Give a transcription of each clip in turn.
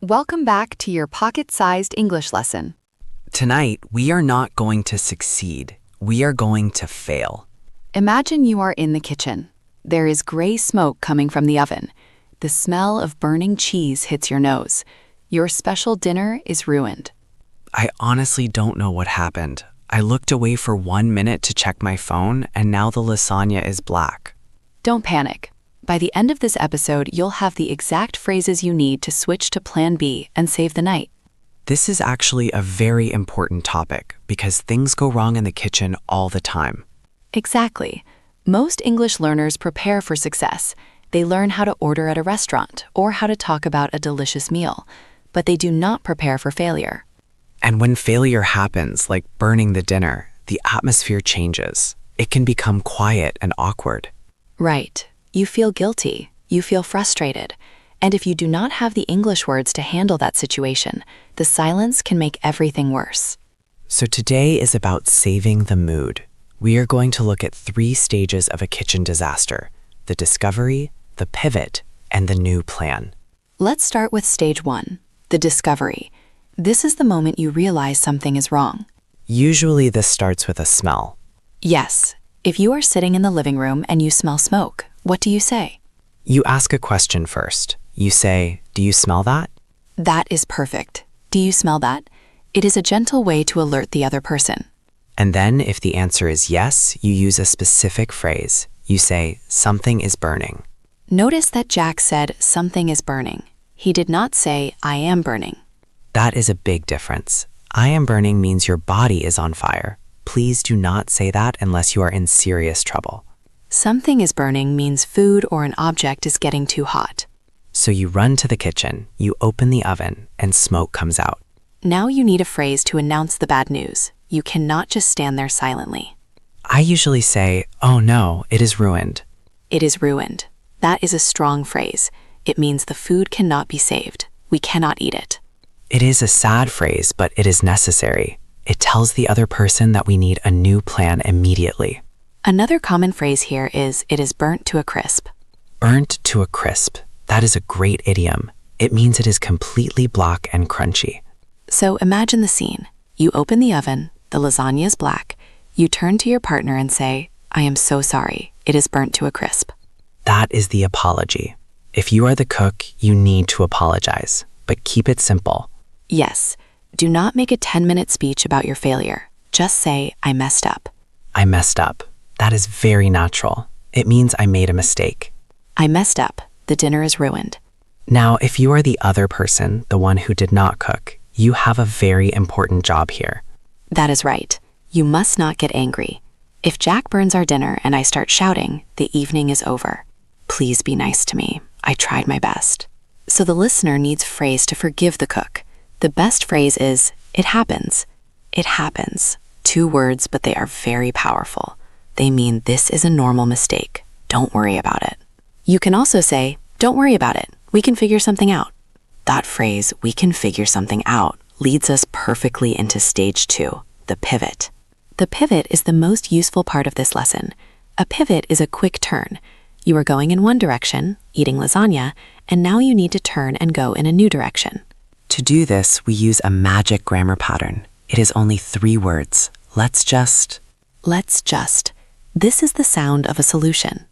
Welcome back to your pocket-sized English lesson. Tonight, we are not going to succeed. We are going to fail. Imagine you are in the kitchen. There is gray smoke coming from the oven. The smell of burning cheese hits your nose. Your special dinner is ruined. I honestly don't know what happened. I looked away for 1 minute to check my phone, and now the lasagna is black. Don't panic. By the end of this episode, you'll have the exact phrases you need to switch to Plan B and save the night. This is actually a very important topic because things go wrong in the kitchen all the time. Exactly. Most English learners prepare for success. They learn how to order at a restaurant or how to talk about a delicious meal, but they do not prepare for failure. And when failure happens, like burning the dinner, the atmosphere changes. It can become quiet and awkward. Right. You feel guilty. You feel frustrated. And if you do not have the English words to handle that situation, the silence can make everything worse. So today is about saving the mood. We are going to look at 3 stages of a kitchen disaster: the discovery, the pivot, and the new plan. Let's start with stage 1, the discovery. This is the moment you realize something is wrong. Usually this starts with a smell. Yes, if you are sitting in the living room and you smell smoke, what do you say? You ask a question first. You say, "Do you smell that?" That is perfect. Do you smell that? It is a gentle way to alert the other person. And then if the answer is yes, you use a specific phrase. You say, "Something is burning." Notice that Jack said, "Something is burning." He did not say, "I am burning." That is a big difference. "I am burning" means your body is on fire. Please do not say that unless you are in serious trouble. Something is burning means food or an object is getting too hot. So you run to the kitchen, you open the oven, and smoke comes out. Now you need a phrase to announce the bad news. You cannot just stand there silently. I usually say, "Oh no, it is ruined." It is ruined. That is a strong phrase. It means the food cannot be saved. We cannot eat it. It is a sad phrase, but it is necessary. It tells the other person that we need a new plan immediately. Another common phrase here is, "It is burnt to a crisp." Burnt to a crisp. That is a great idiom. It means it is completely black and crunchy. So imagine the scene. You open the oven, the lasagna is black. You turn to your partner and say, "I am so sorry. It is burnt to a crisp." That is the apology. If you are the cook, you need to apologize, but keep it simple. Yes. Do not make a 10-minute speech about your failure. Just say, "I messed up." I messed up. That is very natural. It means I made a mistake. I messed up. The dinner is ruined. Now, if you are the other person, the one who did not cook, you have a very important job here. That is right. You must not get angry. If Jack burns our dinner and I start shouting, the evening is over. Please be nice to me. I tried my best. So the listener needs a phrase to forgive the cook. The best phrase is, "It happens." It happens. 2 words, but they are very powerful. They mean this is a normal mistake. Don't worry about it. You can also say, "Don't worry about it. We can figure something out." That phrase, "we can figure something out," leads us perfectly into stage 2, the pivot. The pivot is the most useful part of this lesson. A pivot is a quick turn. You are going in one direction, eating lasagna, and now you need to turn and go in a new direction. To do this, we use a magic grammar pattern. It is only 3 words. Let's just. This is the sound of a solution.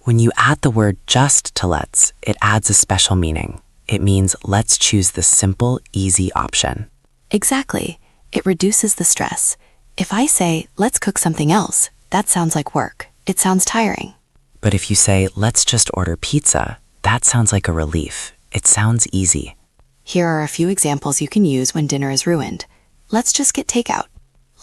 When you add the word just to let's, it adds a special meaning. It means let's choose the simple, easy option. Exactly. It reduces the stress. If I say, "Let's cook something else," that sounds like work. It sounds tiring. But if you say, "Let's just order pizza," that sounds like a relief. It sounds easy. Here are a few examples you can use when dinner is ruined. Let's just get takeout.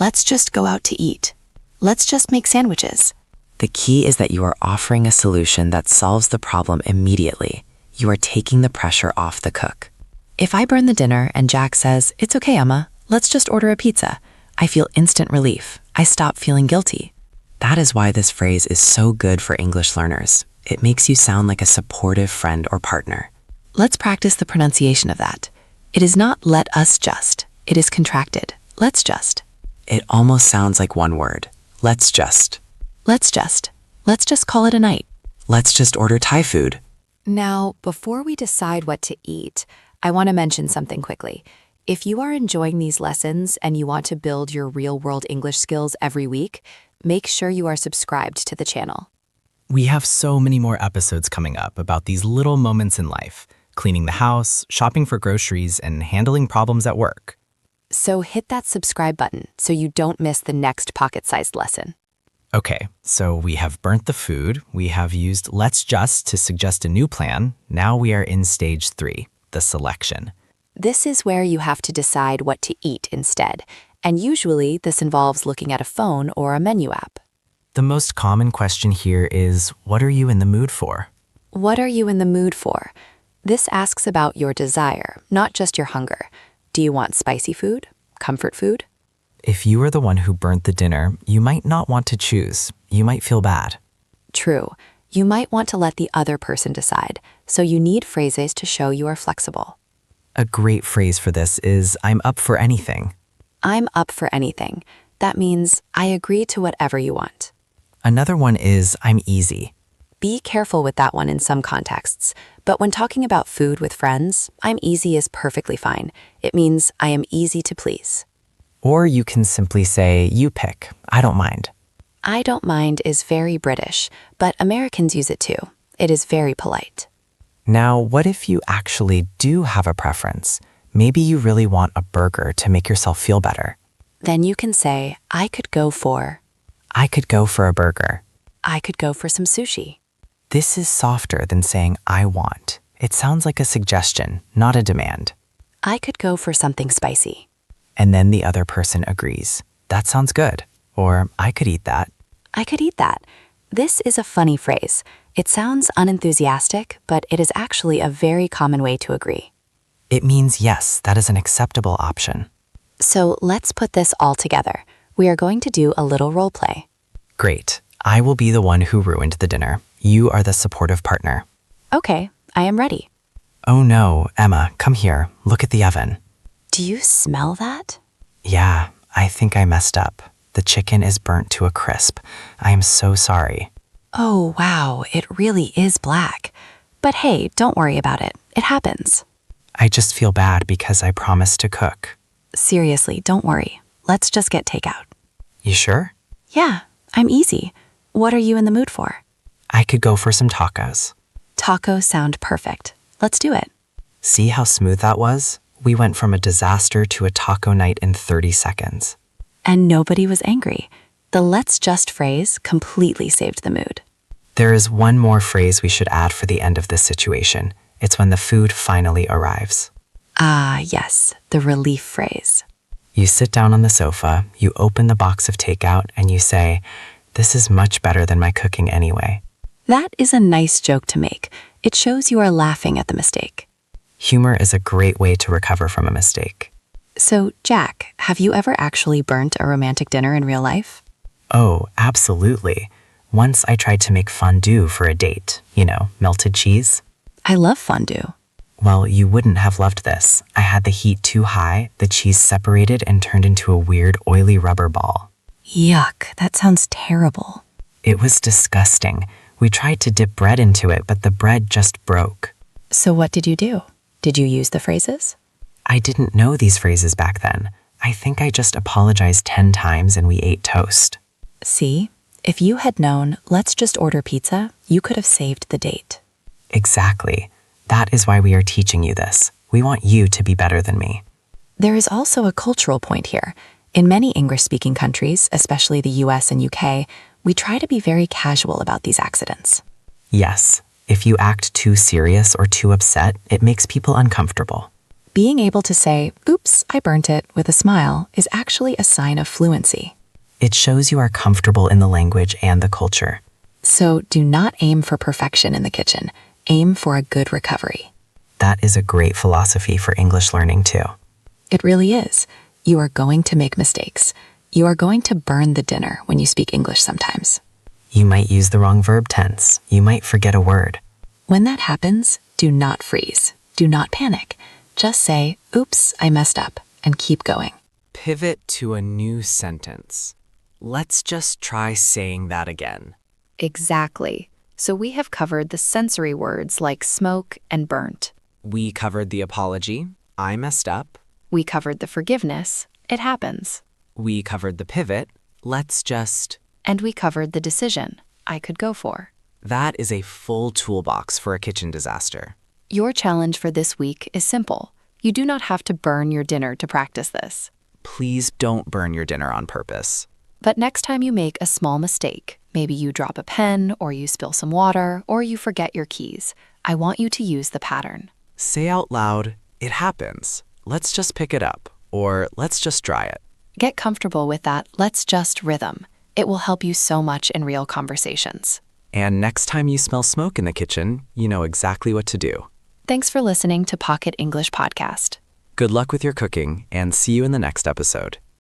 Let's just go out to eat. Let's just make sandwiches. The key is that you are offering a solution that solves the problem immediately. You are taking the pressure off the cook. If I burn the dinner and Jack says, "It's okay, Emma, let's just order a pizza," I feel instant relief. I stop feeling guilty. That is why this phrase is so good for English learners. It makes you sound like a supportive friend or partner. Let's practice the pronunciation of that. It is not "let us just." It is contracted. Let's just. It almost sounds like one word. Let's just. Let's just call it a night. Let's just order Thai food. Now, before we decide what to eat, I want to mention something quickly. If you are enjoying these lessons and you want to build your real-world English skills every week, make sure you are subscribed to the channel. We have so many more episodes coming up about these little moments in life, cleaning the house, shopping for groceries, and handling problems at work. So hit that subscribe button so you don't miss the next pocket-sized lesson. Okay, so we have burnt the food, we have used let's just to suggest a new plan. Now we are in stage 3, the selection. This is where you have to decide what to eat instead, and usually this involves looking at a phone or a menu app. The most common question here is, what are you in the mood for? What are you in the mood for? This asks about your desire, not just your hunger. Do you want spicy food? Comfort food? If you are the one who burnt the dinner, you might not want to choose. You might feel bad. True. You might want to let the other person decide, so you need phrases to show you are flexible. A great phrase for this is, I'm up for anything. I'm up for anything. That means I agree to whatever you want. Another one is, I'm easy. Be careful with that one in some contexts, but when talking about food with friends, I'm easy is perfectly fine. It means I am easy to please. Or you can simply say, you pick. I don't mind. I don't mind is very British, but Americans use it too. It is very polite. Now, what if you actually do have a preference? Maybe you really want a burger to make yourself feel better. Then you can say, I could go for a burger. I could go for some sushi. This is softer than saying I want. It sounds like a suggestion, not a demand. I could go for something spicy. And then the other person agrees. That sounds good. Or I could eat that. I could eat that. This is a funny phrase. It sounds unenthusiastic, but it is actually a very common way to agree. It means yes, that is an acceptable option. So let's put this all together. We are going to do a little role play. Great. I will be the one who ruined the dinner. You are the supportive partner. Okay, I am ready. Oh no, Emma, come here. Look at the oven. Do you smell that? Yeah, I think I messed up. The chicken is burnt to a crisp. I am so sorry. Oh, wow, it really is black. But hey, don't worry about it. It happens. I just feel bad because I promised to cook. Seriously, don't worry. Let's just get takeout. You sure? Yeah, I'm easy. What are you in the mood for? I could go for some tacos. Tacos sound perfect. Let's do it. See how smooth that was? We went from a disaster to a taco night in 30 seconds. And nobody was angry. The let's just phrase completely saved the mood. There is one more phrase we should add for the end of this situation. It's when the food finally arrives. Ah, yes, the relief phrase. You sit down on the sofa, you open the box of takeout, and you say, this is much better than my cooking anyway. That is a nice joke to make. It shows you are laughing at the mistake. Humor is a great way to recover from a mistake. So, Jack, have you ever actually burnt a romantic dinner in real life? Oh, absolutely. Once I tried to make fondue for a date. You know, melted cheese. I love fondue. Well, you wouldn't have loved this. I had the heat too high, the cheese separated and turned into a weird oily rubber ball. Yuck, that sounds terrible. It was disgusting. We tried to dip bread into it, but the bread just broke. So what did you do? Did you use the phrases? I didn't know these phrases back then. I think I just apologized 10 times and we ate toast. See, if you had known, let's just order pizza, you could have saved the date. Exactly. That is why we are teaching you this. We want you to be better than me. There is also a cultural point here. In many English-speaking countries, especially the US and UK, we try to be very casual about these accidents. Yes, if you act too serious or too upset, it makes people uncomfortable. Being able to say, oops, I burnt it, with a smile is actually a sign of fluency. It shows you are comfortable in the language and the culture. So do not aim for perfection in the kitchen. Aim for a good recovery. That is a great philosophy for English learning too. It really is. You are going to make mistakes. You are going to burn the dinner when you speak English sometimes. You might use the wrong verb tense. You might forget a word. When that happens, do not freeze. Do not panic. Just say, oops, I messed up, and keep going. Pivot to a new sentence. Let's just try saying that again. Exactly. So we have covered the sensory words like smoke and burnt. We covered the apology. I messed up. We covered the forgiveness. It happens. We covered the pivot. Let's just... And we covered the decision. I could go for. That is a full toolbox for a kitchen disaster. Your challenge for this week is simple. You do not have to burn your dinner to practice this. Please don't burn your dinner on purpose. But next time you make a small mistake, maybe you drop a pen, or you spill some water, or you forget your keys, I want you to use the pattern. Say out loud, "It happens. Let's just pick it up," or "Let's just dry it." Get comfortable with that "let's just" rhythm. It will help you so much in real conversations. And next time you smell smoke in the kitchen, you know exactly what to do. Thanks for listening to Pocket English Podcast. Good luck with your cooking, and see you in the next episode.